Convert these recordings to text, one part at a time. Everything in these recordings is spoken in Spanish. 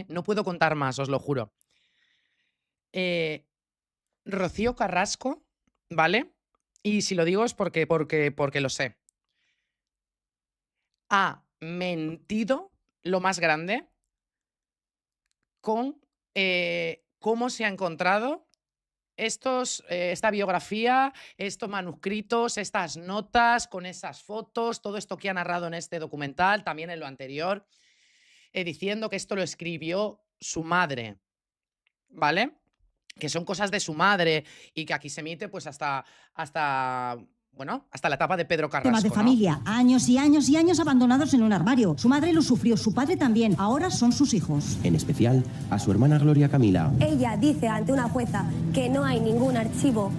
No puedo contar más, os lo juro. Eh, Rocío Carrasco, ¿vale? Y si lo digo es porque lo sé. Ha mentido lo más grande con cómo se ha encontrado esta biografía, estos manuscritos, estas notas con esas fotos, todo esto que ha narrado en este documental, también en lo anterior, diciendo que esto lo escribió su madre, ¿vale? Que son cosas de su madre y que aquí se emite pues bueno, hasta la etapa de Pedro Temas de Carrasco, ¿no? familia, años y años y años abandonados en un armario. Su madre lo sufrió, su padre también. Ahora son sus hijos. En especial a su hermana Gloria Camila. Ella dice ante una jueza que no hay ningún archivo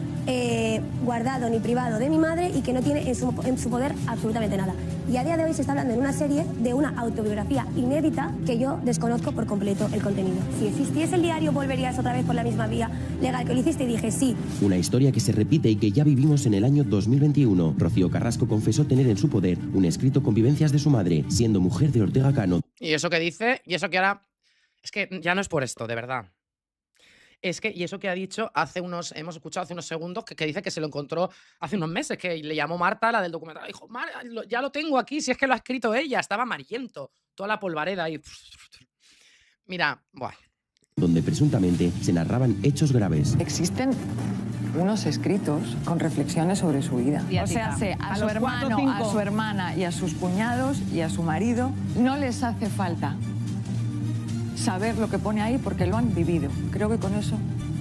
guardado ni privado de mi madre y que no tiene en su poder absolutamente nada. Y a día de hoy se está hablando en una serie de una autobiografía inédita que yo desconozco por completo el contenido. Si existiese el diario, ¿volverías otra vez por la misma vía legal que lo hiciste? Y dije sí. Una historia que se repite y que ya vivimos en el año 2021. Rocío Carrasco confesó tener en su poder un escrito con vivencias de su madre, siendo mujer de Ortega Cano. Y eso que dice, y eso que ahora... Es que ya no es por esto, de verdad. Es que, y eso que ha dicho hemos escuchado hace unos segundos, que dice que se lo encontró hace unos meses, que le llamó Marta, la del documental, dijo, ya lo tengo aquí, si es que lo ha escrito ella, estaba amarillento, toda la polvareda y... Mira, buah. Donde presuntamente se narraban hechos graves. Existen unos escritos con reflexiones sobre su vida. O sea, a su hermano, a su hermana y a sus cuñados y a su marido no les hace falta saber lo que pone ahí porque lo han vivido. Creo que con eso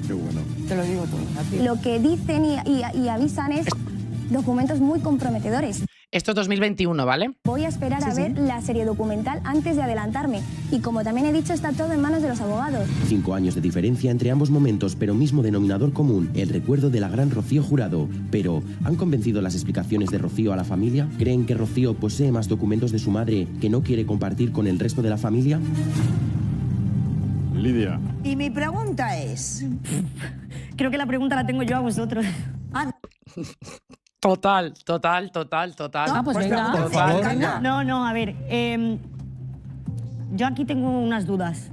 Qué bueno. te lo digo todo. Lo que dicen y avisan es documentos muy comprometedores. Esto es 2021, ¿vale? Voy a esperar a ver la serie documental antes de adelantarme. Y como también he dicho, está todo en manos de los abogados. 5 años de diferencia entre ambos momentos, pero mismo denominador común, el recuerdo de la gran Rocío Jurado. Pero, ¿han convencido las explicaciones de Rocío a la familia? ¿Creen que Rocío posee más documentos de su madre que no quiere compartir con el resto de la familia? Lidia. Y mi pregunta es... Creo que la pregunta la tengo yo a vosotros. Total. No, pues pues venga. por favor. Venga. No, a ver. Yo aquí tengo unas dudas.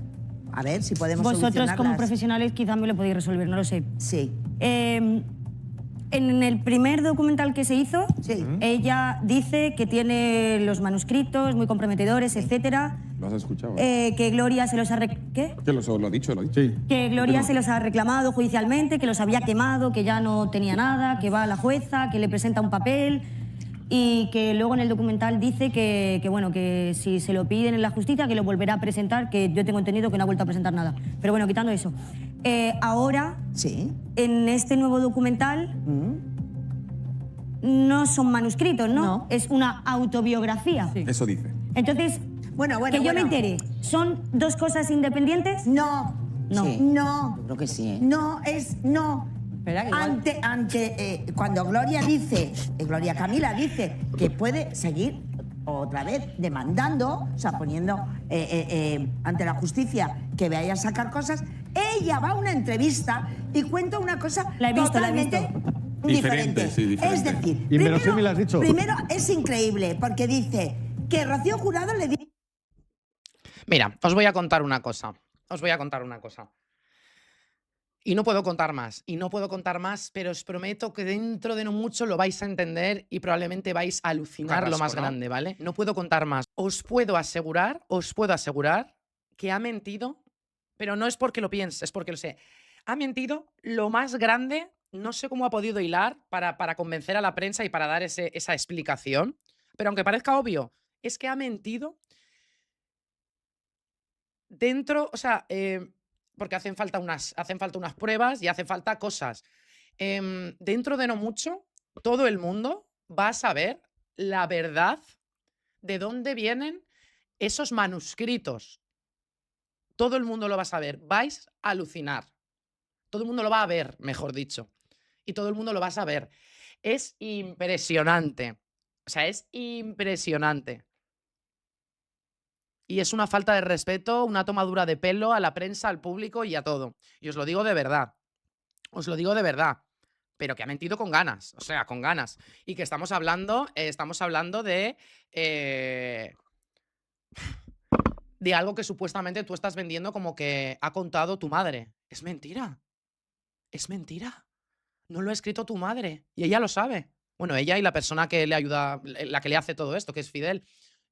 A ver si podemos Vosotros como solucionarlas. profesionales quizá me lo podéis resolver, no lo sé. Sí. En el primer documental que se hizo, Sí. ella dice que tiene los manuscritos muy comprometedores, etcétera. ¿Lo has escuchado? Que Gloria se los ha... ¿Qué? Que lo ha dicho, Sí. Que Gloria se los ha reclamado judicialmente, que los había quemado, que ya no tenía nada, que va a la jueza, que le presenta un papel y que luego en el documental dice que si se lo piden en la justicia que lo volverá a presentar, que yo tengo entendido que no ha vuelto a presentar nada. Pero bueno, quitando eso. Ahora, Sí. en este nuevo documental, no son manuscritos, ¿no? Es una autobiografía. Eso dice. Entonces, Bueno. que yo me entere, ¿son dos cosas independientes? No. No. Sí. No. Yo creo que sí, ¿eh? No es no. Espera, que igual- Cuando Gloria Camila dice que puede seguir otra vez demandando, o sea, poniendo ante la justicia que vaya a sacar cosas, ella va a una entrevista y cuenta una cosa La he visto. totalmente diferente. Sí, diferente. Es decir, Inverosímil has dicho. primero es increíble porque dice que Rocío Jurado le dice... Mira, os voy a contar una cosa. Y no puedo contar más, pero os prometo que dentro de no mucho lo vais a entender y probablemente vais a alucinar lo más grande, ¿vale? No puedo contar más. Os puedo asegurar que ha mentido, pero no es porque lo piense, es porque lo sé. Ha mentido lo más grande, no sé cómo ha podido hilar para convencer a la prensa y para dar esa explicación, pero aunque parezca obvio, es que ha mentido dentro, o sea... porque hacen falta unas pruebas y hacen falta cosas. Dentro de no mucho, todo el mundo va a saber la verdad de dónde vienen esos manuscritos. Todo el mundo lo va a saber. Vais a alucinar. Todo el mundo lo va a ver, mejor dicho. Y todo el mundo lo va a saber. Es impresionante. O sea, es impresionante. Y es una falta de respeto, una tomadura de pelo a la prensa, al público y a todo. Y os lo digo de verdad. Pero que ha mentido con ganas. O sea, con ganas. Y que estamos de algo que supuestamente tú estás vendiendo como que ha contado tu madre. Es mentira. Es mentira. No lo ha escrito tu madre. Y ella lo sabe. Bueno, ella y la persona que le ayuda, la que le hace todo esto, que es Fidel.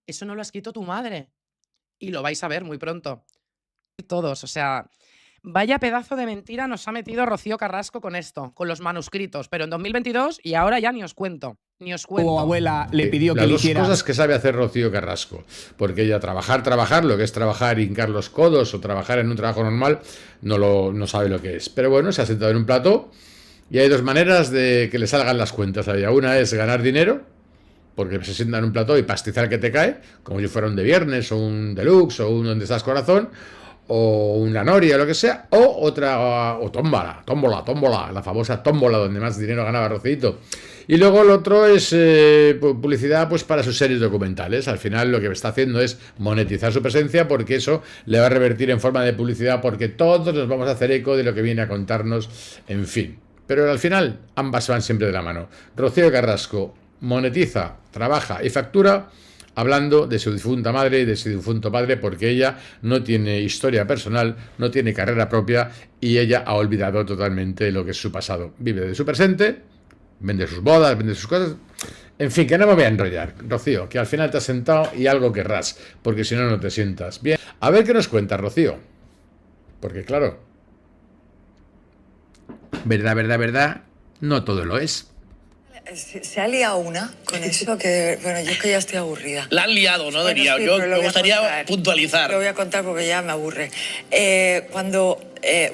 Eso no lo ha escrito tu madre. Y lo vais a ver muy pronto. Todos, o sea, vaya pedazo de mentira nos ha metido Rocío Carrasco con esto, con los manuscritos. Pero en 2022 y ahora ya ni os cuento. Ni os cuento. O abuela le pidió que Las le dos hiciera... cosas que sabe hacer Rocío Carrasco. Porque ella trabajar, lo que es trabajar y hincar los codos o trabajar en un trabajo normal, no sabe lo que es. Pero bueno, se ha sentado en un plató y hay dos maneras de que le salgan las cuentas a ella. Una es ganar dinero, porque se sienta en un plató y pastizar que te cae, como si fuera un de viernes o un deluxe o un donde estás corazón, o una noria, lo que sea, o otra, o tómbola, la famosa tómbola donde más dinero ganaba Rocito. Y luego el otro es publicidad pues para sus series documentales. Al final lo que está haciendo es monetizar su presencia, porque eso le va a revertir en forma de publicidad, porque todos nos vamos a hacer eco de lo que viene a contarnos, en fin. Pero al final ambas van siempre de la mano. Rocío Carrasco monetiza, trabaja y factura hablando de su difunta madre y de su difunto padre, porque ella no tiene historia personal, no tiene carrera propia y ella ha olvidado totalmente lo que es su pasado. Vive de su presente, vende sus bodas, vende sus cosas. En fin, que no me voy a enrollar, Rocío, que al final te has sentado y algo querrás, porque si no, no te sientas bien. A ver qué nos cuenta Rocío. Porque claro, verdad, no todo lo es. Se ha liado una con eso que, bueno, yo es que ya estoy aburrida. La han liado, ¿no? Bueno, Diría. sí, Yo pero lo me voy a gustaría contar. puntualizar. Lo voy a contar porque ya me aburre.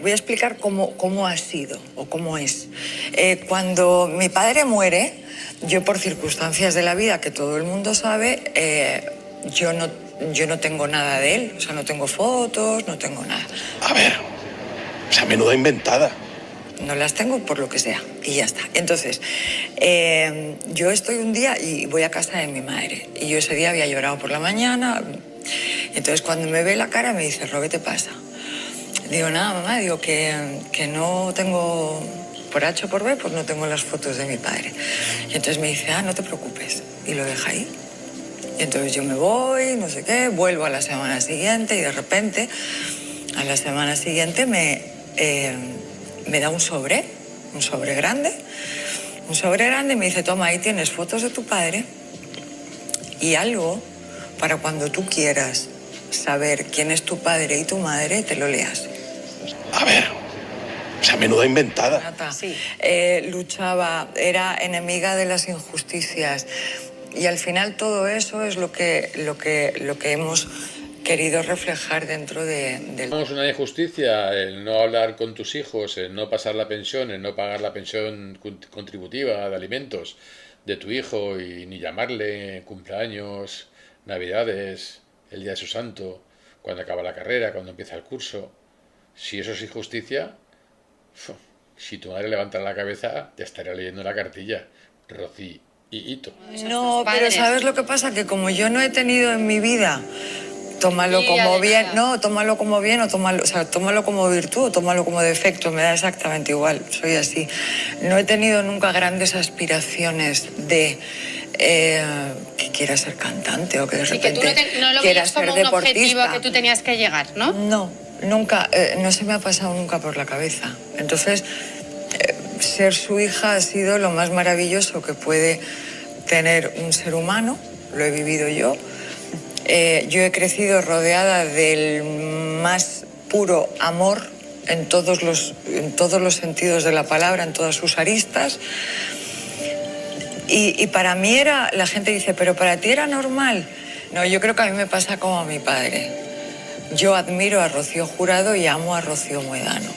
Voy a explicar cómo ha sido o cómo es. Cuando mi padre muere, yo por circunstancias de la vida que todo el mundo sabe, yo no tengo nada de él. O sea, no tengo fotos, no tengo nada. A ver, o sea, menuda inventada. No las tengo por lo que sea y ya está. Entonces, yo estoy un día y voy a casa de mi madre. Y yo ese día había llorado por la mañana. Entonces, cuando me ve la cara, me dice, Ro, ¿qué te pasa? Digo, nada, mamá, digo que no tengo, por H o por B, pues no tengo las fotos de mi padre. Y entonces me dice, no te preocupes. Y lo deja ahí. Y entonces yo me voy, no sé qué, vuelvo a la semana siguiente y de repente, a la semana siguiente me da un sobre grande. Un sobre grande y me dice, toma, ahí tienes fotos de tu padre y algo para cuando tú quieras saber quién es tu padre y tu madre, te lo leas. A ver, o sea, menuda inventada. Sí. Luchaba, era enemiga de las injusticias y al final todo eso es lo que hemos querido reflejar dentro del... Tenemos una injusticia, el no hablar con tus hijos, el no pasar la pensión, el no pagar la pensión contributiva de alimentos de tu hijo y ni llamarle cumpleaños, navidades, el día de su santo, cuando acaba la carrera, cuando empieza el curso. Si eso es injusticia, si tu madre levantara la cabeza, te estaría leyendo la cartilla, Rocío y Hito. No, pero ¿sabes lo que pasa? Que como yo no he tenido en mi vida... Tómalo como bien, no, tómalo como bien o tómalo como virtud o tómalo como defecto, me da exactamente igual, soy así. No he tenido nunca grandes aspiraciones de que quiera ser cantante o que de repente que tú no lo quiera veías como ser un deportista. objetivo que tú tenías que llegar, ¿no? No, nunca, no se me ha pasado nunca por la cabeza. Entonces, ser su hija ha sido lo más maravilloso que puede tener un ser humano, lo he vivido yo. Yo he crecido rodeada del más puro amor en todos los sentidos de la palabra, en todas sus aristas. Y para mí era, la gente dice, ¿pero para ti era normal? No, yo creo que a mí me pasa como a mi padre. Yo admiro a Rocío Jurado y amo a Rocío Moedano.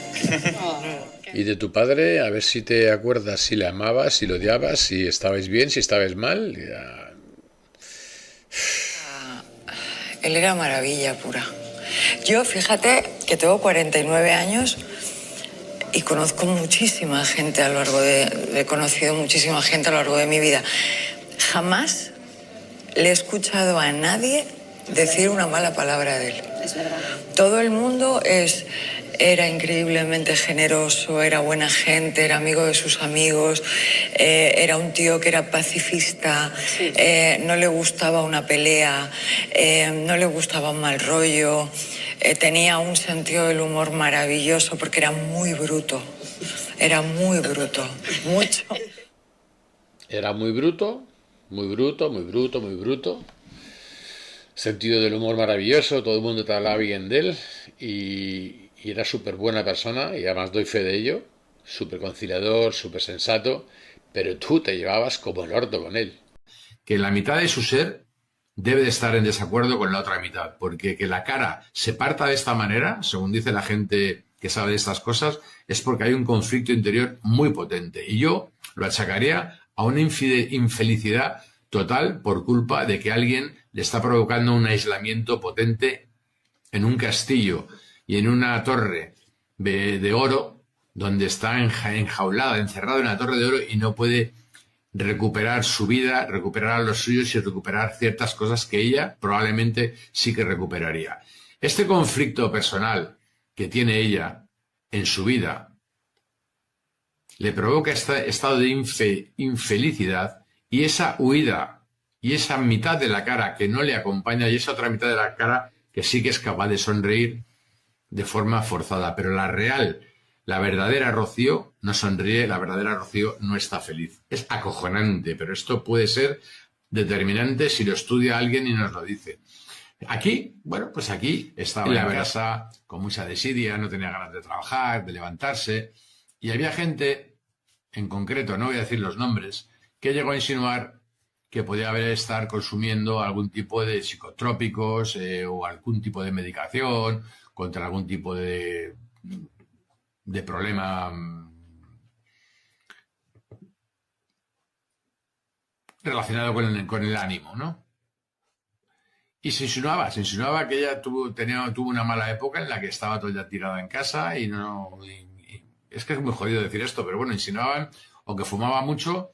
Y de tu padre, a ver si te acuerdas si le amabas, si lo odiabas, si estabais bien, si estabais mal. Él era maravilla pura. Yo, fíjate que tengo 49 años y conozco muchísima gente he conocido muchísima gente a lo largo de mi vida. Jamás le he escuchado a nadie decir una mala palabra de él. Es verdad. Todo el mundo era increíblemente generoso, era buena gente, era amigo de sus amigos, era un tío que era pacifista, no le gustaba una pelea, no le gustaba un mal rollo, tenía un sentido del humor maravilloso porque era muy bruto, mucho. Era muy bruto, muy bruto, muy bruto, muy bruto. Sentido del humor maravilloso, todo el mundo te hablaba bien de él y era súper buena persona y además doy fe de ello, súper conciliador, súper sensato, pero tú te llevabas como el orto con él. Que la mitad de su ser debe de estar en desacuerdo con la otra mitad, porque que la cara se parta de esta manera, según dice la gente que sabe de estas cosas, es porque hay un conflicto interior muy potente y yo lo achacaría a una infelicidad total por culpa de que alguien le está provocando un aislamiento potente en un castillo y en una torre de oro donde está enjaulada, encerrado en una torre de oro y no puede recuperar su vida, recuperar a los suyos y recuperar ciertas cosas que ella probablemente sí que recuperaría. Este conflicto personal que tiene ella en su vida le provoca este estado de infelicidad y esa huida y esa mitad de la cara que no le acompaña y esa otra mitad de la cara que sí que es capaz de sonreír de forma forzada. Pero la verdadera Rocío no sonríe, la verdadera Rocío no está feliz. Es acojonante, pero esto puede ser determinante si lo estudia alguien y nos lo dice. Aquí, bueno, pues aquí estaba en la casa con mucha desidia, no tenía ganas de trabajar, de levantarse, y había gente, en concreto, no voy a decir los nombres, que llegó a insinuar que podía estar consumiendo algún tipo de psicotrópicos o algún tipo de medicación contra algún tipo de problema relacionado con el ánimo, ¿no? Y se insinuaba que ella tuvo una mala época en la que estaba todo el día tirada en casa y es que es muy jodido decir esto, pero bueno, insinuaban o que fumaba mucho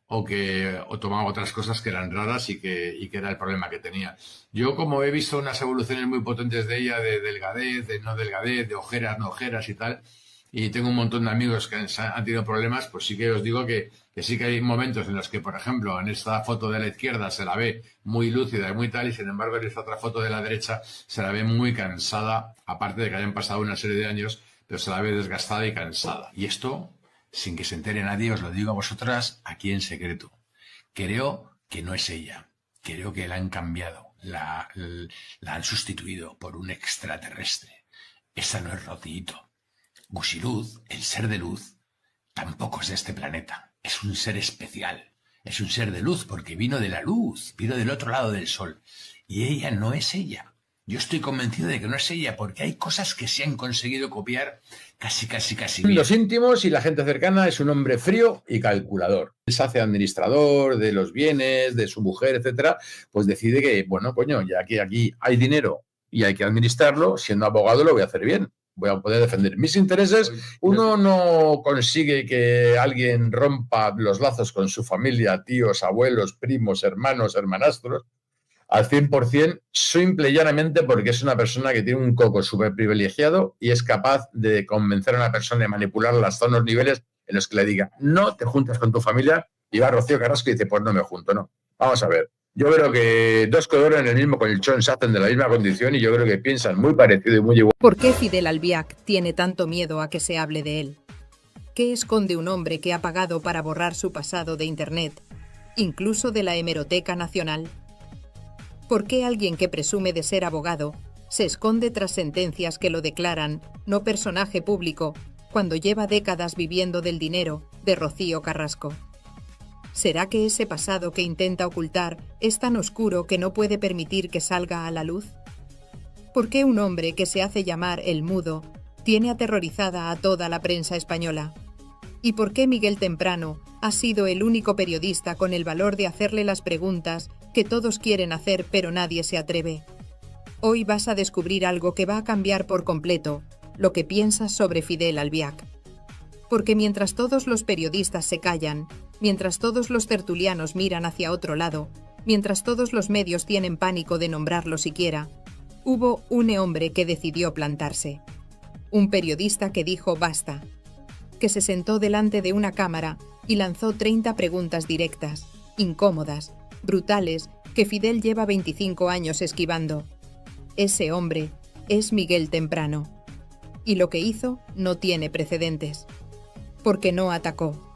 o tomaba otras cosas que eran raras y que era el problema que tenía. Yo, como he visto unas evoluciones muy potentes de ella, de delgadez, de no delgadez, de ojeras, no ojeras y tal, y tengo un montón de amigos que han tenido problemas, pues sí que os digo que sí que hay momentos en los que, por ejemplo, en esta foto de la izquierda se la ve muy lúcida y muy tal, y sin embargo en esta otra foto de la derecha se la ve muy cansada, aparte de que hayan pasado una serie de años, pero se la ve desgastada y cansada. Y esto, sin que se entere nadie, os lo digo a vosotras aquí en secreto. Creo que no es ella. Creo que la han cambiado. La han sustituido por un extraterrestre. Esa no es Rocíito. Gusiluz, el ser de luz, tampoco es de este planeta. Es un ser especial. Es un ser de luz porque vino de la luz, vino del otro lado del sol. Y ella no es ella. Yo estoy convencido de que no es ella porque hay cosas que se han conseguido copiar casi bien. Los íntimos y la gente cercana es un hombre frío y calculador. Él se hace administrador de los bienes, de su mujer, etcétera, pues decide que, bueno, coño, ya que aquí hay dinero y hay que administrarlo, siendo abogado lo voy a hacer bien. Voy a poder defender mis intereses. Uno no consigue que alguien rompa los lazos con su familia, tíos, abuelos, primos, hermanos, hermanastros, al 100%, simple y llanamente porque es una persona que tiene un coco súper privilegiado y es capaz de convencer a una persona y manipularla hasta unos niveles en los que le diga, no te juntas con tu familia, y va Rocío Carrasco y dice, pues no me junto, no. Vamos a ver. Yo creo que dos que duermen en el mismo colchón se hacen de la misma condición y yo creo que piensan muy parecido y muy igual. ¿Por qué Fidel Albiac tiene tanto miedo a que se hable de él? ¿Qué esconde un hombre que ha pagado para borrar su pasado de Internet, incluso de la Hemeroteca Nacional? ¿Por qué alguien que presume de ser abogado se esconde tras sentencias que lo declaran no personaje público cuando lleva décadas viviendo del dinero de Rocío Carrasco? ¿Será que ese pasado que intenta ocultar es tan oscuro que no puede permitir que salga a la luz? ¿Por qué un hombre que se hace llamar el Mudo tiene aterrorizada a toda la prensa española? ¿Y por qué Miguel Temprano ha sido el único periodista con el valor de hacerle las preguntas que todos quieren hacer pero nadie se atreve? Hoy vas a descubrir algo que va a cambiar por completo lo que piensas sobre Fidel Albiac. Porque mientras todos los periodistas se callan, mientras todos los tertulianos miran hacia otro lado, Mientras todos los medios tienen pánico de nombrarlo siquiera, hubo un hombre que decidió plantarse. Un periodista que dijo basta, que se sentó delante de una cámara y lanzó 30 preguntas directas, incómodas, brutales, que Fidel lleva 25 años esquivando. Ese hombre es Miguel Temprano. Y lo que hizo no tiene precedentes. Porque no atacó,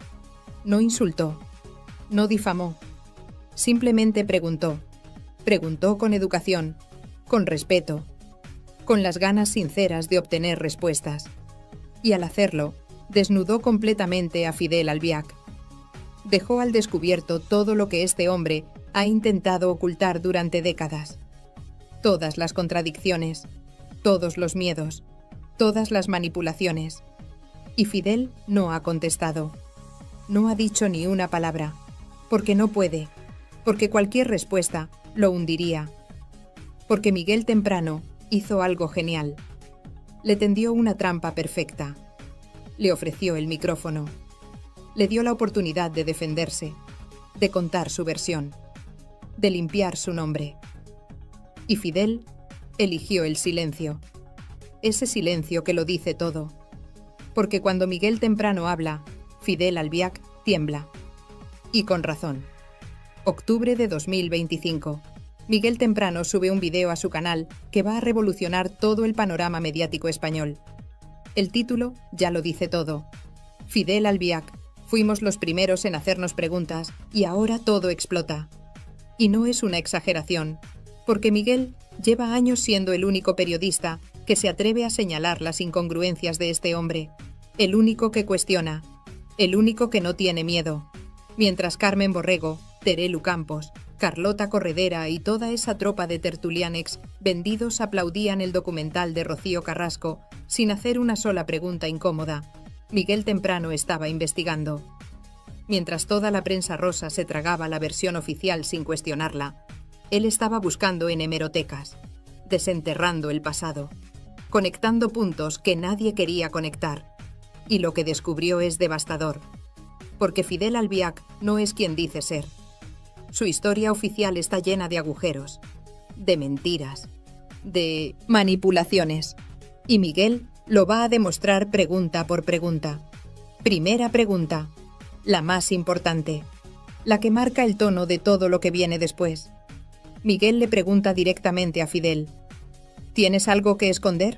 no insultó, no difamó. Simplemente preguntó. Preguntó con educación, con respeto, con las ganas sinceras de obtener respuestas. Y al hacerlo, desnudó completamente a Fidel Albiac. Dejó al descubierto todo lo que este hombre ha intentado ocultar durante décadas. Todas las contradicciones, todos los miedos, todas las manipulaciones. Y Fidel no ha contestado. No ha dicho ni una palabra, porque no puede, porque cualquier respuesta lo hundiría. Porque Miguel Temprano hizo algo genial. Le tendió una trampa perfecta. Le ofreció el micrófono. Le dio la oportunidad de defenderse, de contar su versión, de limpiar su nombre. Y Fidel eligió el silencio. Ese silencio que lo dice todo. Porque cuando Miguel Temprano habla, Fidel Albiac tiembla. Y con razón. Octubre de 2025. Miguel Temprano sube un video a su canal que va a revolucionar todo el panorama mediático español. El título ya lo dice todo. Fidel Albiac, fuimos los primeros en hacernos preguntas y ahora todo explota. Y no es una exageración, porque Miguel lleva años siendo el único periodista que se atreve a señalar las incongruencias de este hombre, el único que cuestiona, el único que no tiene miedo. Mientras Carmen Borrego, Terelu Campos, Carlota Corredera y toda esa tropa de tertulianex vendidos aplaudían el documental de Rocío Carrasco sin hacer una sola pregunta incómoda, Miguel Temprano estaba investigando. Mientras toda la prensa rosa se tragaba la versión oficial sin cuestionarla, él estaba buscando en hemerotecas, desenterrando el pasado, conectando puntos que nadie quería conectar. Y lo que descubrió es devastador, porque Fidel Albiac no es quien dice ser. Su historia oficial está llena de agujeros, de mentiras, de manipulaciones. Y Miguel lo va a demostrar pregunta por pregunta. Primera pregunta, la más importante, la que marca el tono de todo lo que viene después. Miguel le pregunta directamente a Fidel, ¿tienes algo que esconder?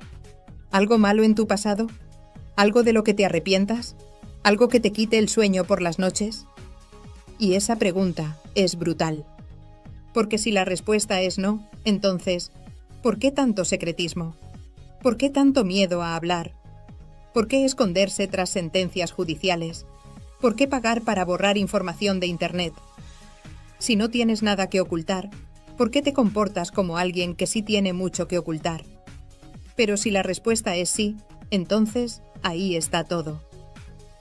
¿Algo malo en tu pasado? ¿Algo de lo que te arrepientas? ¿Algo que te quite el sueño por las noches? Y esa pregunta es brutal. Porque si la respuesta es no, entonces, ¿por qué tanto secretismo? ¿Por qué tanto miedo a hablar? ¿Por qué esconderse tras sentencias judiciales? ¿Por qué pagar para borrar información de Internet? Si no tienes nada que ocultar, ¿por qué te comportas como alguien que sí tiene mucho que ocultar? Pero si la respuesta es sí, entonces ahí está todo.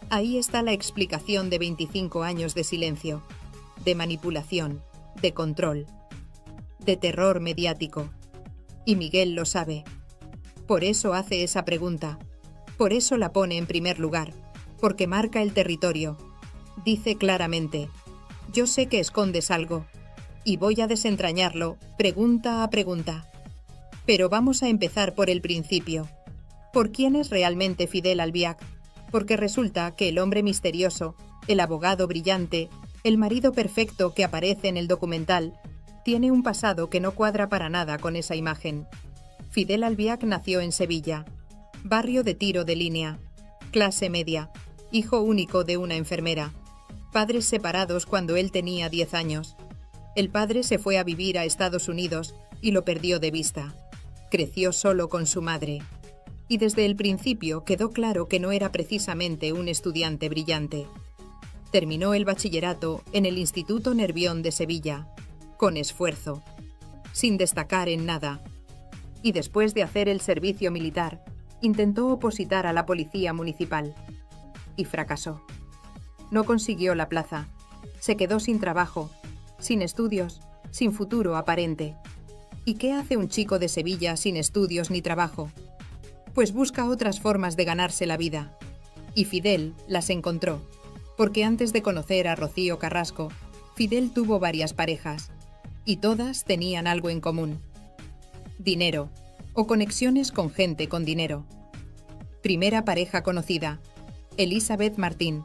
Ahí está la explicación de 25 años de silencio, de manipulación, de control, de terror mediático. Y Miguel lo sabe. Por eso hace esa pregunta. Por eso la pone en primer lugar. Porque marca el territorio. Dice claramente, yo sé que escondes algo, y voy a desentrañarlo pregunta a pregunta. Pero vamos a empezar por el principio. ¿Por quién es realmente Fidel Albiac? Porque resulta que el hombre misterioso, el abogado brillante, el marido perfecto que aparece en el documental, tiene un pasado que no cuadra para nada con esa imagen. Fidel Albiac nació en Sevilla, barrio de tiro de línea, clase media, hijo único de una enfermera, padres separados cuando él tenía 10 años. El padre se fue a vivir a Estados Unidos y lo perdió de vista. Creció solo con su madre. Y desde el principio quedó claro que no era precisamente un estudiante brillante. Terminó el bachillerato en el Instituto Nervión de Sevilla, con esfuerzo, sin destacar en nada. Y después de hacer el servicio militar, intentó opositar a la policía municipal. Y fracasó. No consiguió la plaza. Se quedó sin trabajo, sin estudios, sin futuro aparente. ¿Y qué hace un chico de Sevilla sin estudios ni trabajo? Pues busca otras formas de ganarse la vida. Y Fidel las encontró, porque antes de conocer a Rocío Carrasco, Fidel tuvo varias parejas. y todas tenían algo en común. Dinero, o conexiones con gente con dinero. Primera pareja conocida, Elizabeth Martín,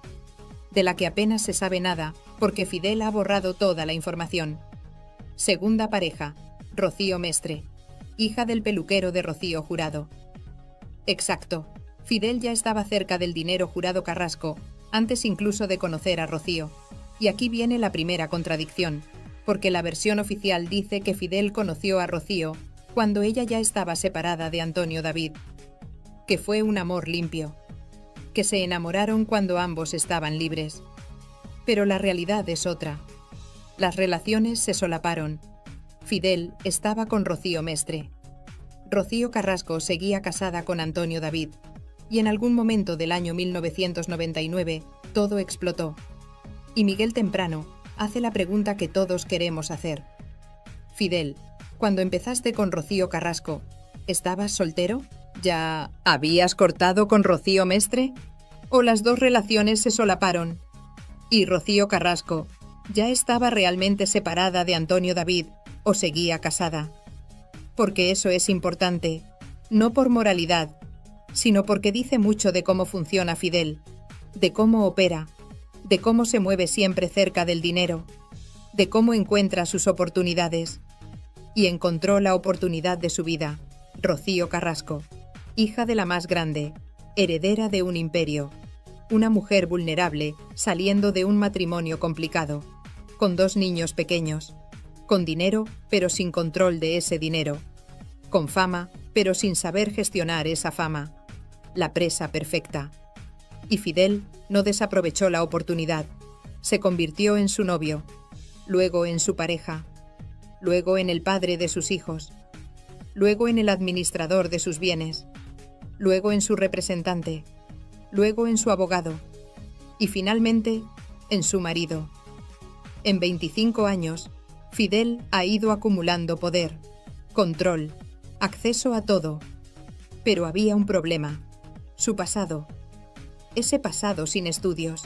de la que apenas se sabe nada porque Fidel ha borrado toda la información. Segunda pareja, Rocío Mestre, hija del peluquero de Rocío Jurado. Exacto, Fidel ya estaba cerca del dinero Jurado Carrasco, antes incluso de conocer a Rocío. Y aquí viene la primera contradicción, porque la versión oficial dice que Fidel conoció a Rocío cuando ella ya estaba separada de Antonio David, que fue un amor limpio, que se enamoraron cuando ambos estaban libres. Pero la realidad es otra. Las relaciones se solaparon. Fidel estaba con Rocío Mestre. Rocío Carrasco seguía casada con Antonio David, y en algún momento del año 1999 todo explotó. Y Miguel Temprano hace la pregunta que todos queremos hacer. Fidel, cuando empezaste con Rocío Carrasco, ¿estabas soltero? ¿Ya habías cortado con Rocío Mestre? ¿O las dos relaciones se solaparon? ¿Y Rocío Carrasco ya estaba realmente separada de Antonio David o seguía casada? Porque eso es importante, no por moralidad, sino porque dice mucho de cómo funciona Fidel, de cómo opera, de cómo se mueve siempre cerca del dinero, de cómo encuentra sus oportunidades. Y encontró la oportunidad de su vida, Rocío Carrasco, hija de la más grande, heredera de un imperio, una mujer vulnerable saliendo de un matrimonio complicado, con 2 niños pequeños, con dinero pero sin control de ese dinero, con fama pero sin saber gestionar esa fama, la presa perfecta. Y Fidel no desaprovechó la oportunidad, se convirtió en su novio, luego en su pareja, luego en el padre de sus hijos, luego en el administrador de sus bienes, luego en su representante, luego en su abogado y finalmente en su marido. En 25 años, Fidel ha ido acumulando poder, control, acceso a todo. Pero había un problema, su pasado. Ese pasado sin estudios,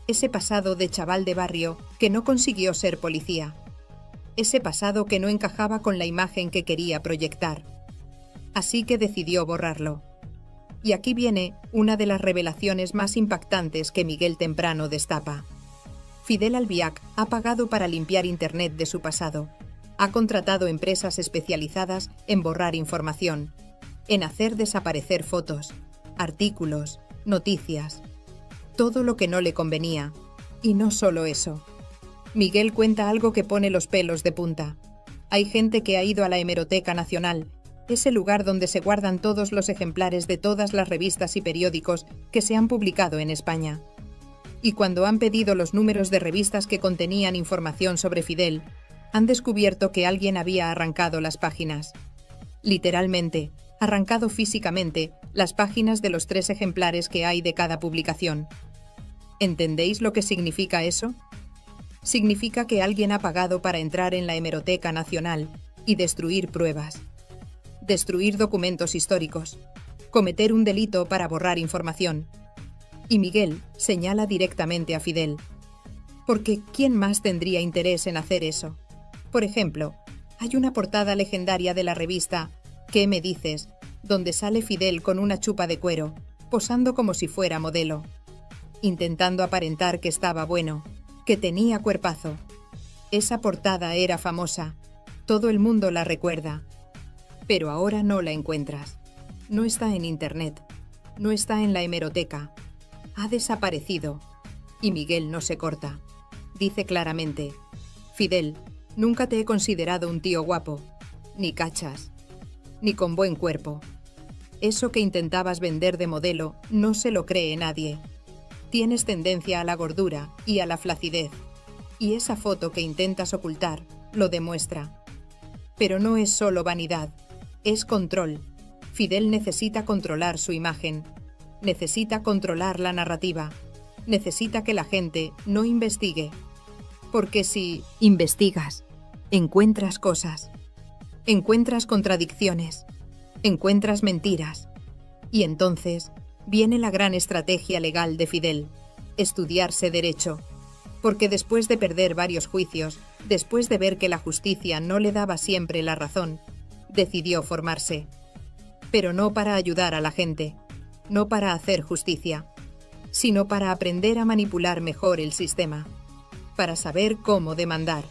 ese pasado de chaval de barrio que no consiguió ser policía, ese pasado que no encajaba con la imagen que quería proyectar. Así que decidió borrarlo. Y aquí viene una de las revelaciones más impactantes que Miguel Temprano destapa. Fidel Albiac ha pagado para limpiar Internet de su pasado. Ha contratado empresas especializadas en borrar información, en hacer desaparecer fotos, artículos, noticias, todo lo que no le convenía. Y no solo eso. Miguel cuenta algo que pone los pelos de punta. Hay gente que ha ido a la Hemeroteca Nacional, ese lugar donde se guardan todos los ejemplares de todas las revistas y periódicos que se han publicado en España. Y cuando han pedido los números de revistas que contenían información sobre Fidel, han descubierto que alguien había arrancado las páginas. Literalmente, arrancado físicamente las páginas de los 3 ejemplares que hay de cada publicación. ¿Entendéis lo que significa eso? Significa que alguien ha pagado para entrar en la Hemeroteca Nacional y destruir pruebas, destruir documentos históricos, cometer un delito para borrar información. Y Miguel señala directamente a Fidel. Porque ¿quién más tendría interés en hacer eso? Por ejemplo, hay una portada legendaria de la revista ¿Qué me dices?, donde sale Fidel con una chupa de cuero, posando como si fuera modelo, intentando aparentar que estaba bueno, que tenía cuerpazo. Esa portada era famosa, todo el mundo la recuerda. Pero ahora no la encuentras. No está en Internet, no está en la hemeroteca. Ha desaparecido. Y Miguel no se corta. Dice claramente: Fidel, nunca te he considerado un tío guapo, ni cachas, ni con buen cuerpo. Eso que intentabas vender de modelo no se lo cree nadie. Tienes tendencia a la gordura y a la flacidez. Y esa foto que intentas ocultar lo demuestra. Pero no es solo vanidad, es control. Fidel necesita controlar su imagen. Necesita controlar la narrativa. Necesita que la gente no investigue. Porque si investigas, encuentras cosas. Encuentras contradicciones. Encuentras mentiras. Y entonces viene la gran estrategia legal de Fidel: estudiarse derecho. Porque después de perder varios juicios, después de ver que la justicia no le daba siempre la razón, decidió formarse. Pero no para ayudar a la gente, no para hacer justicia, sino para aprender a manipular mejor el sistema, para saber cómo demandar,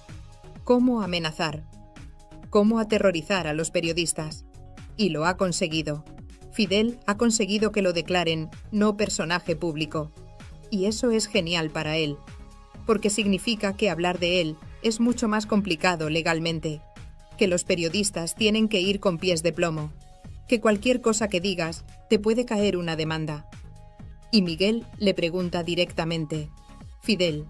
cómo amenazar, cómo aterrorizar a los periodistas. Y lo ha conseguido. Fidel ha conseguido que lo declaren no personaje público. Y eso es genial para él, porque significa que hablar de él es mucho más complicado legalmente, que los periodistas tienen que ir con pies de plomo, que cualquier cosa que digas te puede caer una demanda. Y Miguel le pregunta directamente: Fidel,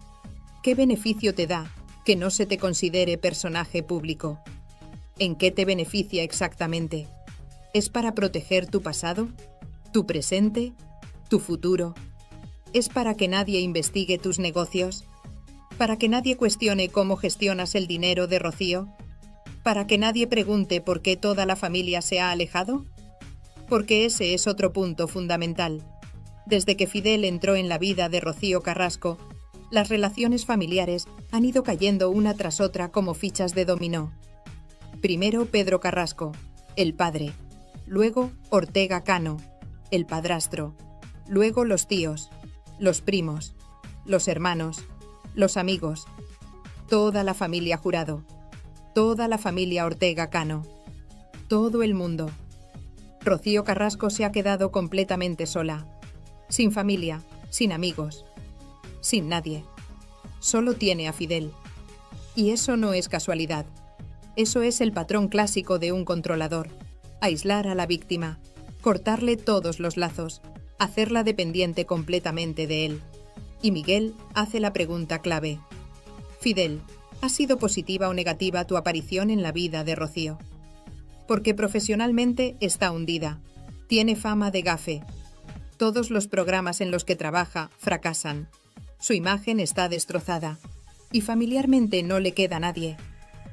¿qué beneficio te da que no se te considere personaje público? ¿En qué te beneficia exactamente? ¿Es para proteger tu pasado, tu presente, tu futuro? ¿Es para que nadie investigue tus negocios? ¿Para que nadie cuestione cómo gestionas el dinero de Rocío? ¿Para que nadie pregunte por qué toda la familia se ha alejado? Porque ese es otro punto fundamental. Desde que Fidel entró en la vida de Rocío Carrasco, las relaciones familiares han ido cayendo una tras otra como fichas de dominó. Primero Pedro Carrasco, el padre. Luego Ortega Cano, el padrastro. Luego los tíos, los primos, los hermanos, los amigos. Toda la familia Jurado. Toda la familia Ortega Cano. Todo el mundo. Rocío Carrasco se ha quedado completamente sola. Sin familia, sin amigos, sin nadie. Solo tiene a Fidel. Y eso no es casualidad. Eso es el patrón clásico de un controlador. Aislar a la víctima, cortarle todos los lazos, hacerla dependiente completamente de él. Y Miguel hace la pregunta clave. Fidel, ¿ha sido positiva o negativa tu aparición en la vida de Rocío? Porque profesionalmente está hundida. Tiene fama de gafe. Todos los programas en los que trabaja fracasan. Su imagen está destrozada. Y familiarmente no le queda nadie.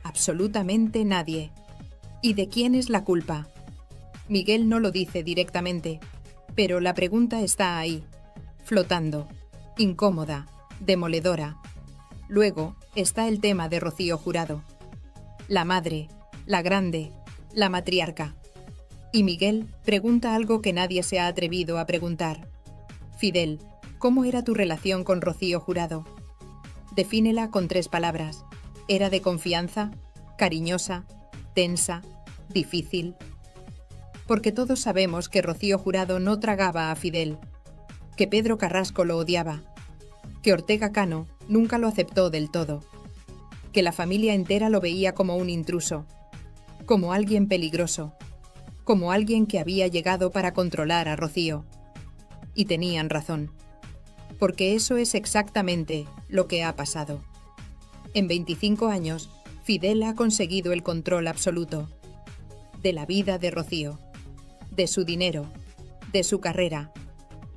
Absolutamente nadie. ¿Y de quién es la culpa? Miguel no lo dice directamente, pero la pregunta está ahí, flotando, incómoda, demoledora. Luego está el tema de Rocío Jurado. La madre, la grande, la matriarca. Y Miguel pregunta algo que nadie se ha atrevido a preguntar. Fidel, ¿cómo era tu relación con Rocío Jurado? Defínela con 3 palabras. ¿Era de confianza, cariñosa, tensa, difícil? Porque todos sabemos que Rocío Jurado no tragaba a Fidel, que Pedro Carrasco lo odiaba, que Ortega Cano nunca lo aceptó del todo, que la familia entera lo veía como un intruso, como alguien peligroso, como alguien que había llegado para controlar a Rocío. Y tenían razón, porque eso es exactamente lo que ha pasado. En 25 años, Fidel ha conseguido el control absoluto de la vida de Rocío, de su dinero, de su carrera,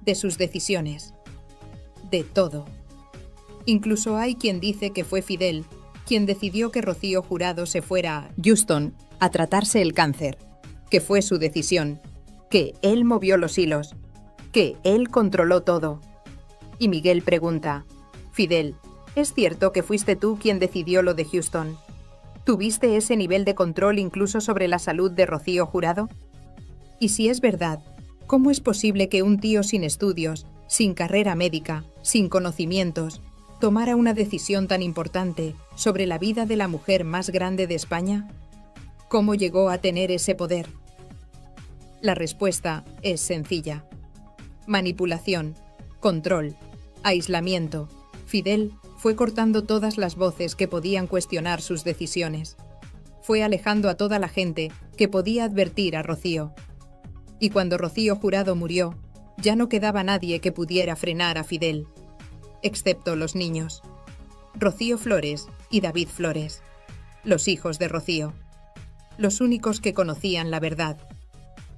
de sus decisiones, de todo. Incluso hay quien dice que fue Fidel quien decidió que Rocío Jurado se fuera a Houston a tratarse el cáncer, que fue su decisión, que él movió los hilos, que él controló todo. Y Miguel pregunta: Fidel, ¿es cierto que fuiste tú quien decidió lo de Houston? ¿Tuviste ese nivel de control incluso sobre la salud de Rocío Jurado? Y si es verdad, ¿cómo es posible que un tío sin estudios, sin carrera médica, sin conocimientos, tomara una decisión tan importante sobre la vida de la mujer más grande de España? ¿Cómo llegó a tener ese poder? La respuesta es sencilla. Manipulación, control, aislamiento. Fidel fue cortando todas las voces que podían cuestionar sus decisiones. Fue alejando a toda la gente que podía advertir a Rocío. Y cuando Rocío Jurado murió, ya no quedaba nadie que pudiera frenar a Fidel, excepto los niños. Rocío Flores y David Flores, los hijos de Rocío. Los únicos que conocían la verdad.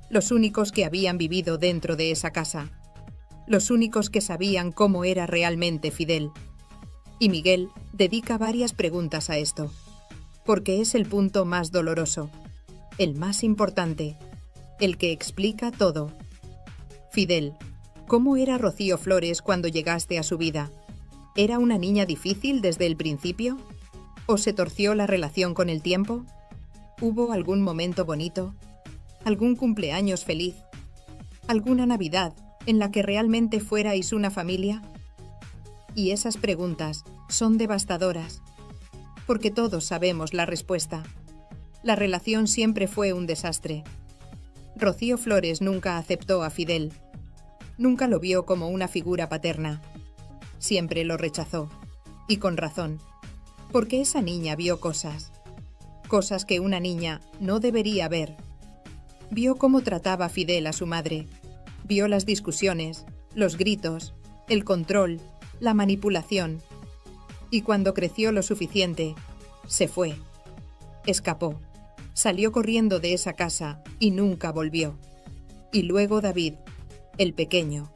Los únicos que habían vivido dentro de esa casa. Los únicos que sabían cómo era realmente Fidel. Y Miguel dedica varias preguntas a esto, porque es el punto más doloroso, el más importante, el que explica todo. Fidel, ¿cómo era Rocío Flores cuando llegaste a su vida? ¿Era una niña difícil desde el principio? ¿O se torció la relación con el tiempo? ¿Hubo algún momento bonito? ¿Algún cumpleaños feliz? ¿Alguna Navidad en la que realmente fuerais una familia? Y esas preguntas son devastadoras, porque todos sabemos la respuesta. La relación siempre fue un desastre. Rocío Flores nunca aceptó a Fidel. Nunca lo vio como una figura paterna. Siempre lo rechazó, y con razón, porque esa niña vio cosas que una niña no debería ver. Vio cómo trataba Fidel a su madre, vio las discusiones, los gritos, el control, la manipulación. Y cuando creció lo suficiente, se fue. Escapó, salió corriendo de esa casa y nunca volvió. Y luego David, el pequeño,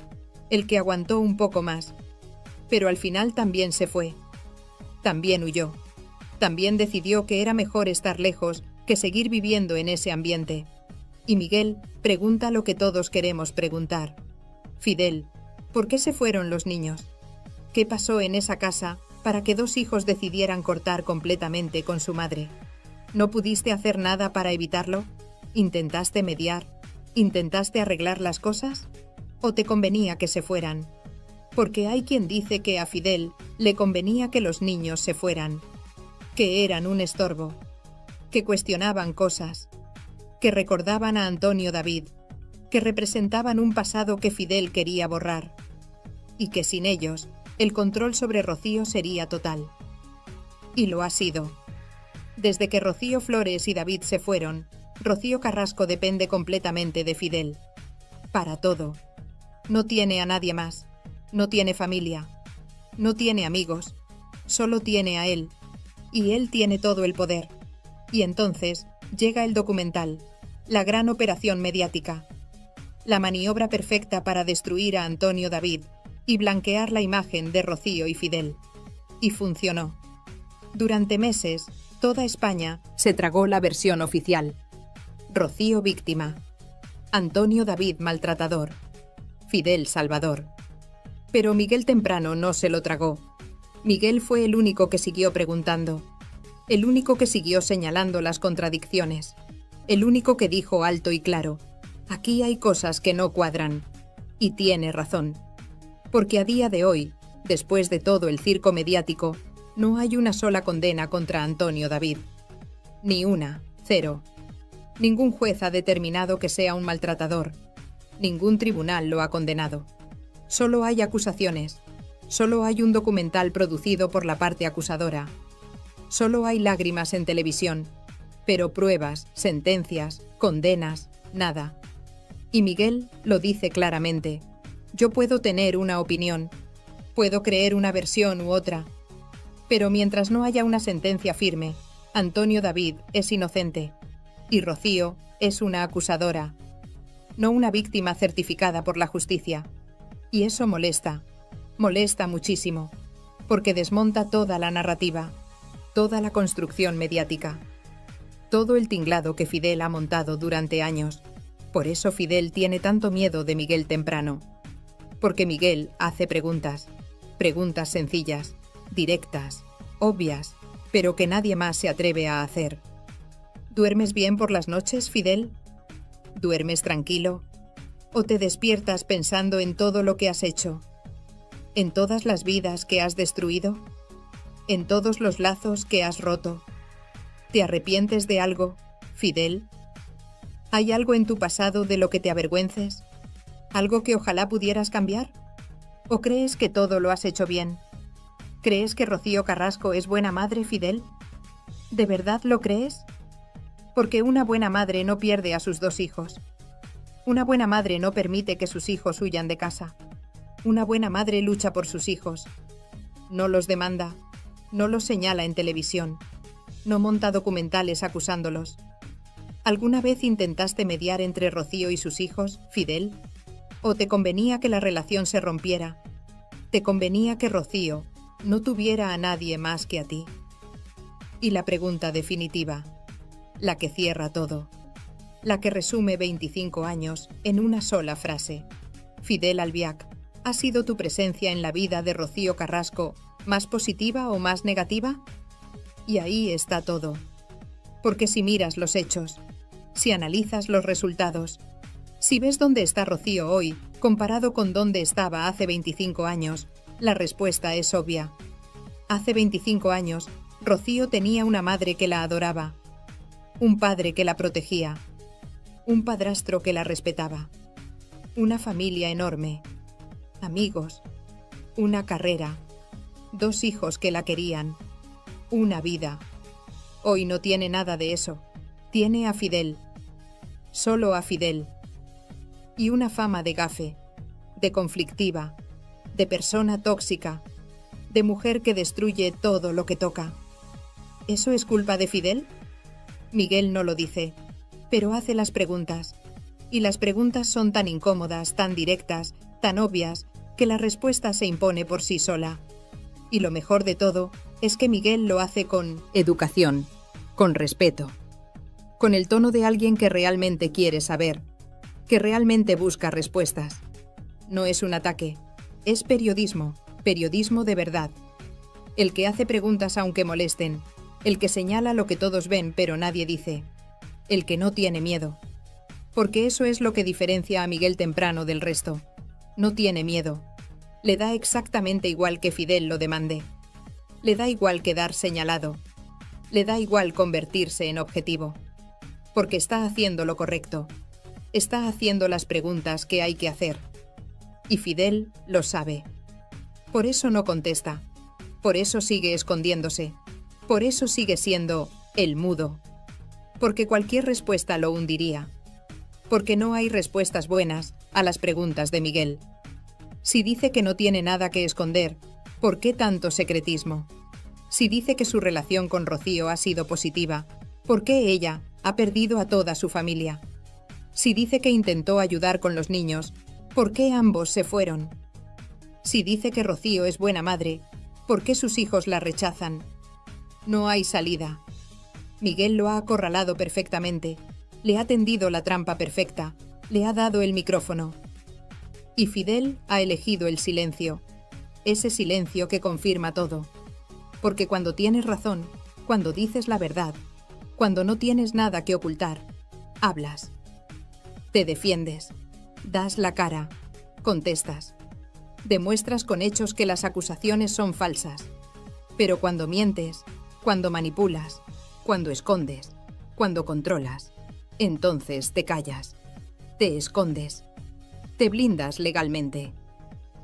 el que aguantó un poco más, pero al final también se fue. También huyó. También decidió que era mejor estar lejos que seguir viviendo en ese ambiente. Y Miguel pregunta lo que todos queremos preguntar. Fidel, ¿por qué se fueron los niños? ¿Qué pasó en esa casa para que 2 hijos decidieran cortar completamente con su madre? ¿No pudiste hacer nada para evitarlo? ¿Intentaste mediar? ¿Intentaste arreglar las cosas? ¿O te convenía que se fueran? Porque hay quien dice que a Fidel le convenía que los niños se fueran, que eran un estorbo, que cuestionaban cosas, que recordaban a Antonio David, que representaban un pasado que Fidel quería borrar, y que sin ellos el control sobre Rocío sería total. Y lo ha sido. Desde que Rocío Flores y David se fueron, Rocío Carrasco depende completamente de Fidel. Para todo. No tiene a nadie más. No tiene familia. No tiene amigos. Solo tiene a él. Y él tiene todo el poder. Y entonces llega el documental, la gran operación mediática. La maniobra perfecta para destruir a Antonio David y blanquear la imagen de Rocío y Fidel. Y funcionó. Durante meses, toda España se tragó la versión oficial. Rocío víctima. Antonio David maltratador. Fidel salvador. Pero Miguel Temprano no se lo tragó. Miguel fue el único que siguió preguntando. El único que siguió señalando las contradicciones. El único que dijo alto y claro: aquí hay cosas que no cuadran. Y tiene razón. Porque a día de hoy, después de todo el circo mediático, no hay una sola condena contra Antonio David. Ni una, 0. Ningún juez ha determinado que sea un maltratador. Ningún tribunal lo ha condenado. Solo hay acusaciones. Solo hay un documental producido por la parte acusadora. Solo hay lágrimas en televisión. Pero pruebas, sentencias, condenas, nada. Y Miguel lo dice claramente. Yo puedo tener una opinión. Puedo creer una versión u otra. Pero mientras no haya una sentencia firme, Antonio David es inocente. Y Rocío es una acusadora. No una víctima certificada por la justicia. Y eso molesta. Molesta muchísimo. Porque desmonta toda la narrativa. Toda la construcción mediática. Todo el tinglado que Fidel ha montado durante años. Por eso Fidel tiene tanto miedo de Miguel Temprano. Porque Miguel hace preguntas. Preguntas sencillas, directas, obvias, pero que nadie más se atreve a hacer. ¿Duermes bien por las noches, Fidel? ¿Duermes tranquilo? ¿O te despiertas pensando en todo lo que has hecho? ¿En todas las vidas que has destruido? ¿En todos los lazos que has roto? ¿Te arrepientes de algo, Fidel? ¿Hay algo en tu pasado de lo que te avergüences? ¿Algo que ojalá pudieras cambiar? ¿O crees que todo lo has hecho bien? ¿Crees que Rocío Carrasco es buena madre, Fidel? ¿De verdad lo crees? Porque una buena madre no pierde a sus 2 hijos. Una buena madre no permite que sus hijos huyan de casa. Una buena madre lucha por sus hijos. No los demanda, no los señala en televisión, no monta documentales acusándolos. ¿Alguna vez intentaste mediar entre Rocío y sus hijos, Fidel? ¿O te convenía que la relación se rompiera? ¿Te convenía que Rocío no tuviera a nadie más que a ti? Y la pregunta definitiva, la que cierra todo, la que resume 25 años en una sola frase. Fidel Albiac, ¿ha sido tu presencia en la vida de Rocío Carrasco ¿Más positiva o más negativa? Y ahí está todo. Porque si miras los hechos, si analizas los resultados, si ves dónde está Rocío hoy comparado con dónde estaba hace 25 años, la respuesta es obvia. Hace 25 años, Rocío tenía una madre que la adoraba, un padre que la protegía, un padrastro que la respetaba, una familia enorme, amigos, una carrera, 2 hijos que la querían, una vida. Hoy no tiene nada de eso. Tiene a Fidel. Solo a Fidel. Y una fama de gafe, de conflictiva, de persona tóxica, de mujer que destruye todo lo que toca. ¿Eso es culpa de Fidel? Miguel no lo dice, pero hace las preguntas. Y las preguntas son tan incómodas, tan directas, tan obvias, que la respuesta se impone por sí sola. Y lo mejor de todo es que Miguel lo hace con educación, con respeto, con el tono de alguien que realmente quiere saber, que realmente busca respuestas. No es un ataque, es periodismo, periodismo de verdad. El que hace preguntas aunque molesten, el que señala lo que todos ven pero nadie dice, el que no tiene miedo. Porque eso es lo que diferencia a Miguel Temprano del resto. No tiene miedo. Le da exactamente igual que Fidel lo demande. Le da igual quedar señalado. Le da igual convertirse en objetivo. Porque está haciendo lo correcto. Está haciendo las preguntas que hay que hacer. Y Fidel lo sabe. Por eso no contesta. Por eso sigue escondiéndose. Por eso sigue siendo el mudo. Porque cualquier respuesta lo hundiría. Porque no hay respuestas buenas a las preguntas de Miguel. Si dice que no tiene nada que esconder, ¿por qué tanto secretismo? Si dice que su relación con Rocío ha sido positiva, ¿por qué ella ha perdido a toda su familia? Si dice que intentó ayudar con los niños, ¿por qué ambos se fueron? Si dice que Rocío es buena madre, ¿por qué sus hijos la rechazan? No hay salida. Miguel lo ha acorralado perfectamente, le ha tendido la trampa perfecta, le ha dado el micrófono. Y Fidel ha elegido el silencio, ese silencio que confirma todo. Porque cuando tienes razón, cuando dices la verdad, cuando no tienes nada que ocultar, hablas. Te defiendes, das la cara, contestas. Demuestras con hechos que las acusaciones son falsas. Pero cuando mientes, cuando manipulas, cuando escondes, cuando controlas, entonces te callas, te escondes. Te blindas legalmente.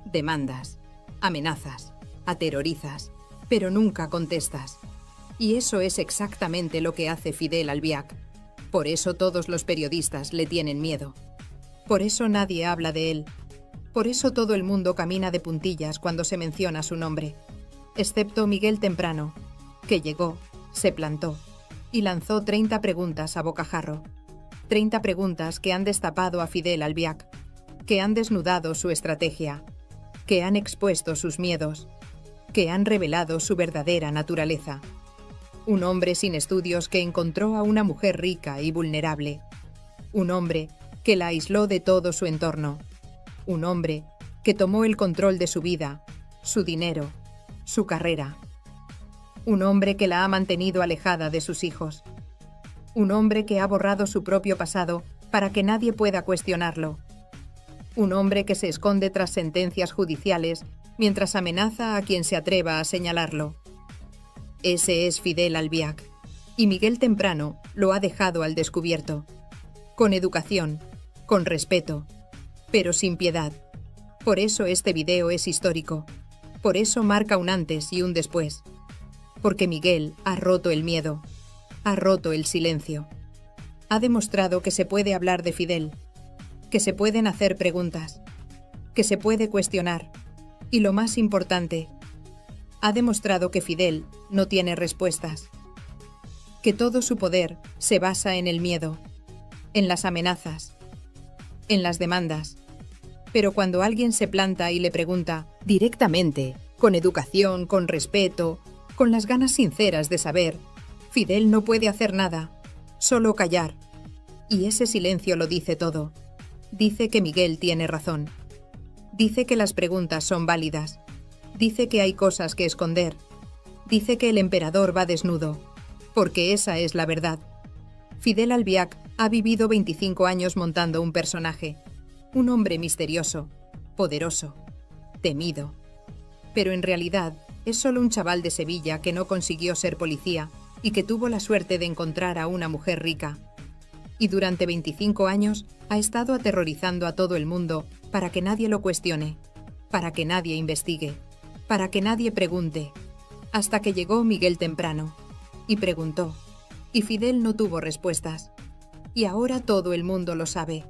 Demandas, amenazas, aterrorizas, pero nunca contestas. Y eso es exactamente lo que hace Fidel Albiac. Por eso todos los periodistas le tienen miedo. Por eso nadie habla de él. Por eso todo el mundo camina de puntillas cuando se menciona su nombre. Excepto Miguel Temprano, que llegó, se plantó y lanzó 30 preguntas a bocajarro. 30 preguntas que han destapado a Fidel Albiac, que han desnudado su estrategia, que han expuesto sus miedos, que han revelado su verdadera naturaleza. Un hombre sin estudios que encontró a una mujer rica y vulnerable. Un hombre que la aisló de todo su entorno. Un hombre que tomó el control de su vida, su dinero, su carrera. Un hombre que la ha mantenido alejada de sus hijos. Un hombre que ha borrado su propio pasado para que nadie pueda cuestionarlo. Un hombre que se esconde tras sentencias judiciales mientras amenaza a quien se atreva a señalarlo. Ese es Fidel Albiac, y Miguel Temprano lo ha dejado al descubierto. Con educación, con respeto, pero sin piedad. Por eso este video es histórico. Por eso marca un antes y un después. Porque Miguel ha roto el miedo, ha roto el silencio. Ha demostrado que se puede hablar de Fidel, que se pueden hacer preguntas, que se puede cuestionar, y lo más importante, ha demostrado que Fidel no tiene respuestas, que todo su poder se basa en el miedo, en las amenazas, en las demandas. Pero cuando alguien se planta y le pregunta directamente, con educación, con respeto, con las ganas sinceras de saber, Fidel no puede hacer nada, solo callar. Y ese silencio lo dice todo. Dice que Miguel tiene razón. Dice que las preguntas son válidas. Dice que hay cosas que esconder. Dice que el emperador va desnudo. Porque esa es la verdad. Fidel Albiac ha vivido 25 años montando un personaje. Un hombre misterioso, poderoso, temido. Pero en realidad es solo un chaval de Sevilla que no consiguió ser policía y que tuvo la suerte de encontrar a una mujer rica. Y durante 25 años ha estado aterrorizando a todo el mundo para que nadie lo cuestione, para que nadie investigue, para que nadie pregunte, hasta que llegó Miguel Temprano y preguntó, y Fidel no tuvo respuestas. Y ahora todo el mundo lo sabe.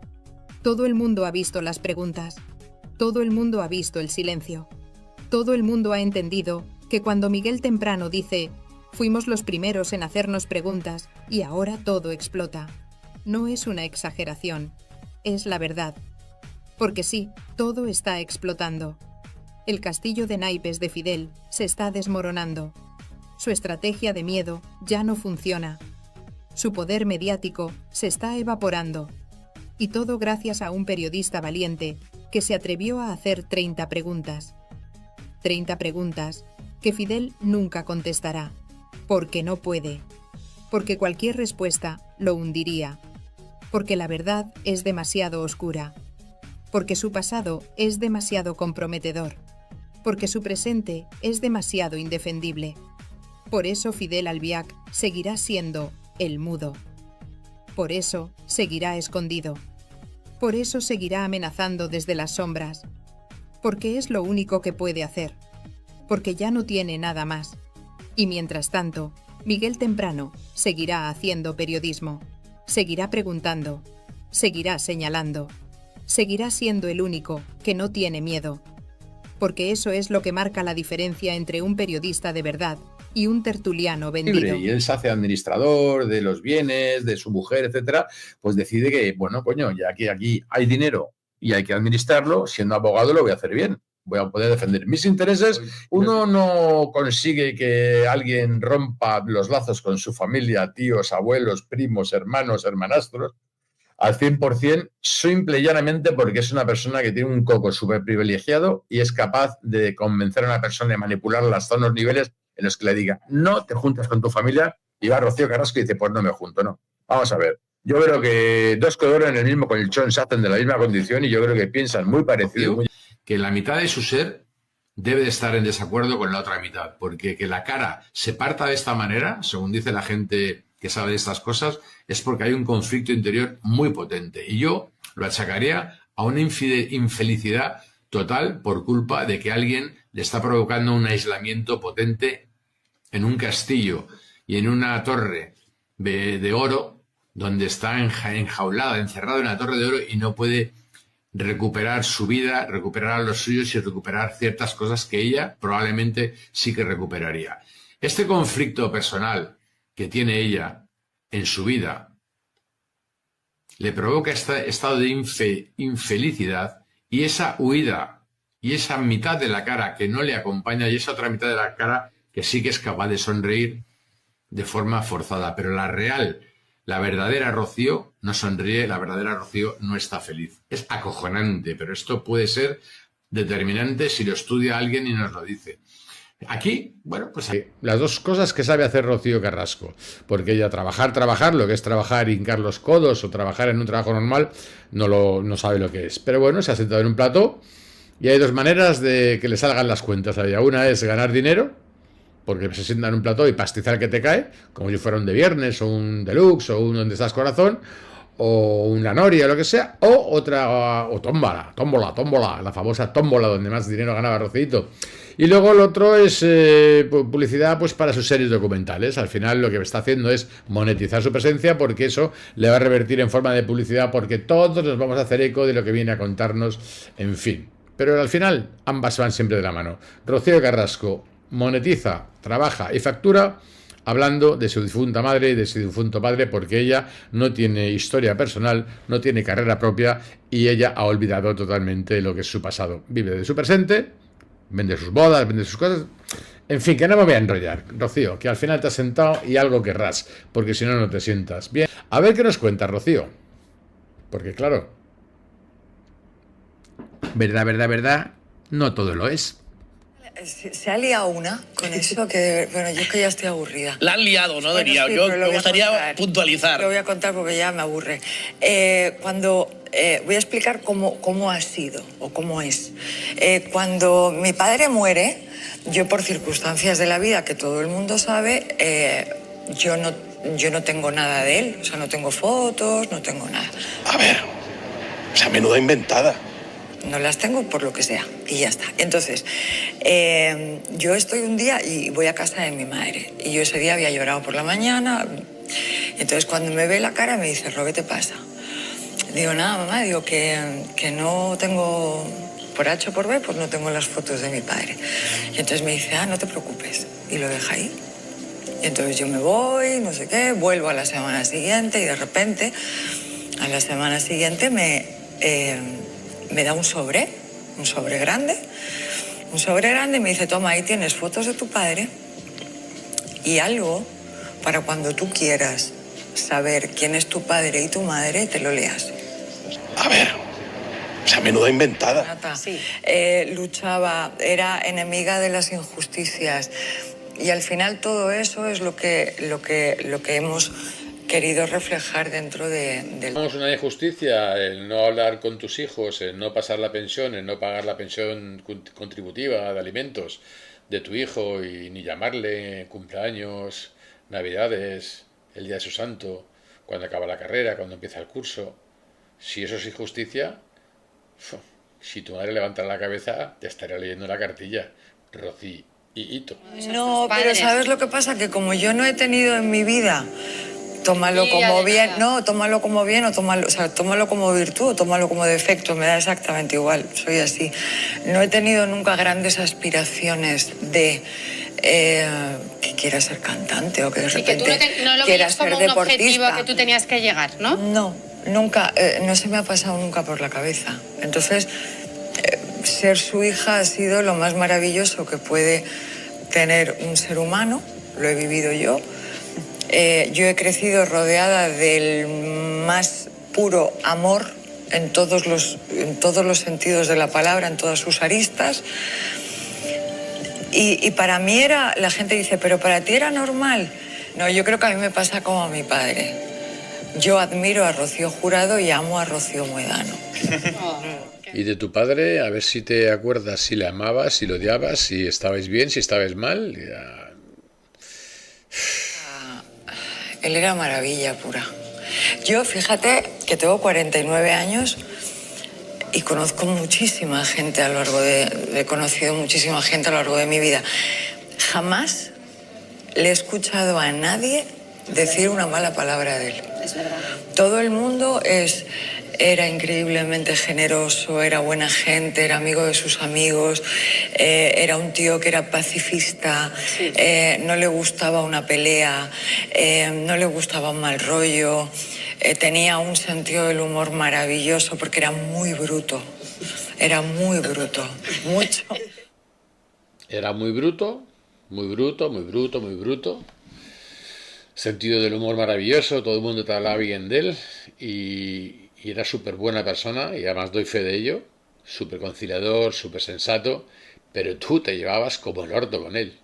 Todo el mundo ha visto las preguntas. Todo el mundo ha visto el silencio. Todo el mundo ha entendido que cuando Miguel Temprano dice «fuimos los primeros en hacernos preguntas y ahora todo explota», no es una exageración, es la verdad. Porque sí, todo está explotando. El castillo de naipes de Fidel se está desmoronando. Su estrategia de miedo ya no funciona. Su poder mediático se está evaporando. Y todo gracias a un periodista valiente que se atrevió a hacer 30 preguntas. 30 preguntas que Fidel nunca contestará, porque no puede. Porque cualquier respuesta lo hundiría. Porque la verdad es demasiado oscura. Porque su pasado es demasiado comprometedor. Porque su presente es demasiado indefendible. Por eso Fidel Albiac seguirá siendo el mudo. Por eso seguirá escondido. Por eso seguirá amenazando desde las sombras. Porque es lo único que puede hacer. Porque ya no tiene nada más. Y mientras tanto, Miguel Temprano seguirá haciendo periodismo. Seguirá preguntando. Seguirá señalando. Seguirá siendo el único que no tiene miedo. Porque eso es lo que marca la diferencia entre un periodista de verdad y un tertuliano vendido. Y él se hace administrador de los bienes, de su mujer, etcétera, pues decide que, bueno, coño, ya que aquí hay dinero y hay que administrarlo, siendo abogado lo voy a hacer bien. Voy a poder defender mis intereses. Uno no consigue que alguien rompa los lazos con su familia, tíos, abuelos, primos, hermanos, hermanastros, al 100%, simple y llanamente porque es una persona que tiene un coco súper privilegiado y es capaz de convencer a una persona y manipularla hasta unos niveles en los que le diga, no te juntas con tu familia, y va Rocío Carrasco y dice, pues no me junto, no. Vamos a ver. Yo creo que dos codoros en el mismo colchón se hacen de la misma condición y yo creo que piensan muy parecido. Que la mitad de su ser debe de estar en desacuerdo con la otra mitad, porque que la cara se parta de esta manera, según dice la gente que sabe de estas cosas, es porque hay un conflicto interior muy potente. Y yo lo achacaría a una infelicidad total por culpa de que alguien le está provocando un aislamiento potente en un castillo y en una torre de oro, donde está enjaulada, encerrado en la torre de oro y no puede recuperar su vida, recuperar a los suyos y recuperar ciertas cosas que ella probablemente sí que recuperaría. Este conflicto personal que tiene ella en su vida le provoca este estado de infelicidad y esa huida y esa mitad de la cara que no le acompaña y esa otra mitad de la cara que sí que es capaz de sonreír de forma forzada. Pero la verdadera Rocío no sonríe, la verdadera Rocío no está feliz. Es acojonante, pero esto puede ser determinante si lo estudia alguien y nos lo dice. Aquí, bueno, pues las dos cosas que sabe hacer Rocío Carrasco, porque ella trabajar, lo que es trabajar, hincar los codos o trabajar en un trabajo normal, no sabe lo que es. Pero bueno, se ha sentado en un plató y hay dos maneras de que le salgan las cuentas a ella. Una es ganar dinero, porque se sienta en un plató y pastizar que te cae, como si fuera un de viernes o un deluxe o un donde estás corazón, o una noria o lo que sea, o otra, o tómbola, la famosa tómbola donde más dinero ganaba Rocito. Y luego el otro es publicidad pues para sus series documentales. Al final lo que está haciendo es monetizar su presencia porque eso le va a revertir en forma de publicidad porque todos nos vamos a hacer eco de lo que viene a contarnos, en fin. Pero al final ambas van siempre de la mano. Rocío Carrasco monetiza, trabaja y factura hablando de su difunta madre y de su difunto padre porque ella no tiene historia personal, no tiene carrera propia y ella ha olvidado totalmente lo que es su pasado. Vive de su presente, vende sus bodas, vende sus cosas. En fin, que no me voy a enrollar, Rocío, que al final te has sentado y algo querrás, porque si no, no te sientas bien. A ver qué nos cuenta, Rocío. Porque claro, verdad, no todo lo es. Se ha liado una con eso que, bueno, yo es que ya estoy aburrida. La han liado, ¿no? Bueno, Yo pero lo me voy a gustaría contar. puntualizar. Lo voy a contar porque ya me aburre. Voy a explicar cómo ha sido o cómo es. Cuando mi padre muere, yo por circunstancias de la vida que todo el mundo sabe, yo no tengo nada de él. O sea, no tengo fotos, no tengo nada. A ver, o sea, menuda inventada. No las tengo por lo que sea y ya está. Entonces, yo estoy un día y voy a casa de mi madre. Y yo ese día había llorado por la mañana. Entonces, cuando me ve la cara, me dice, Ro, ¿qué te pasa? Digo, nada, mamá, digo que no tengo, por H o por B, pues no tengo las fotos de mi padre. Y entonces me dice, no te preocupes. Y lo deja ahí. Y entonces yo me voy, no sé qué, vuelvo a la semana siguiente y de repente, a la semana siguiente me da un sobre grande. Un sobre grande y me dice, toma, ahí tienes fotos de tu padre y algo para cuando tú quieras saber quién es tu padre y tu madre, te lo leas. A ver, o sea, menuda inventada. Sí. Luchaba, era enemiga de las injusticias y al final todo eso es lo que hemos querido reflejar dentro del... Tenemos una injusticia, el no hablar con tus hijos, el no pasar la pensión, el no pagar la pensión contributiva de alimentos de tu hijo y ni llamarle cumpleaños, navidades, el día de su santo, cuando acaba la carrera, cuando empieza el curso. Si eso es injusticia, si tu madre levantara la cabeza, te estaría leyendo la cartilla, Rocío y Hito. No, pero ¿sabes lo que pasa? Que como yo no he tenido en mi vida, tómalo como bien, no, tómalo como bien o tómalo como virtud o tómalo como defecto, me da exactamente igual, soy así. No he tenido nunca grandes aspiraciones de que quiera ser cantante o que de repente que no lo quiera veías ser como un objetivo deportista. que tú tenías que llegar, ¿no? No, nunca, no se me ha pasado nunca por la cabeza. Entonces, ser su hija ha sido lo más maravilloso que puede tener un ser humano, lo he vivido yo. Yo he crecido rodeada del más puro amor en todos los sentidos de la palabra, en todas sus aristas. Y para mí la gente dice, pero para ti era normal. No, yo creo que a mí me pasa como a mi padre. Yo admiro a Rocío Jurado y amo a Rocío Muedano. Y de tu padre, a ver si te acuerdas si le amabas, si lo odiabas, si estabais bien, si estabais mal. Él era maravilla pura. Yo, fíjate que tengo 49 años y conozco muchísima gente he conocido muchísima gente a lo largo de mi vida. Jamás le he escuchado a nadie decir una mala palabra de él. Es verdad. Todo el mundo era increíblemente generoso, era buena gente, era amigo de sus amigos, era un tío que era pacifista, sí. No le gustaba una pelea, no le gustaba un mal rollo, tenía un sentido del humor maravilloso porque era muy bruto, mucho. Era muy bruto, muy bruto, muy bruto, muy bruto. Sentido del humor maravilloso, todo el mundo te hablaba bien de él y era súper buena persona y además doy fe de ello, súper conciliador, súper sensato, pero tú te llevabas como el orto con él.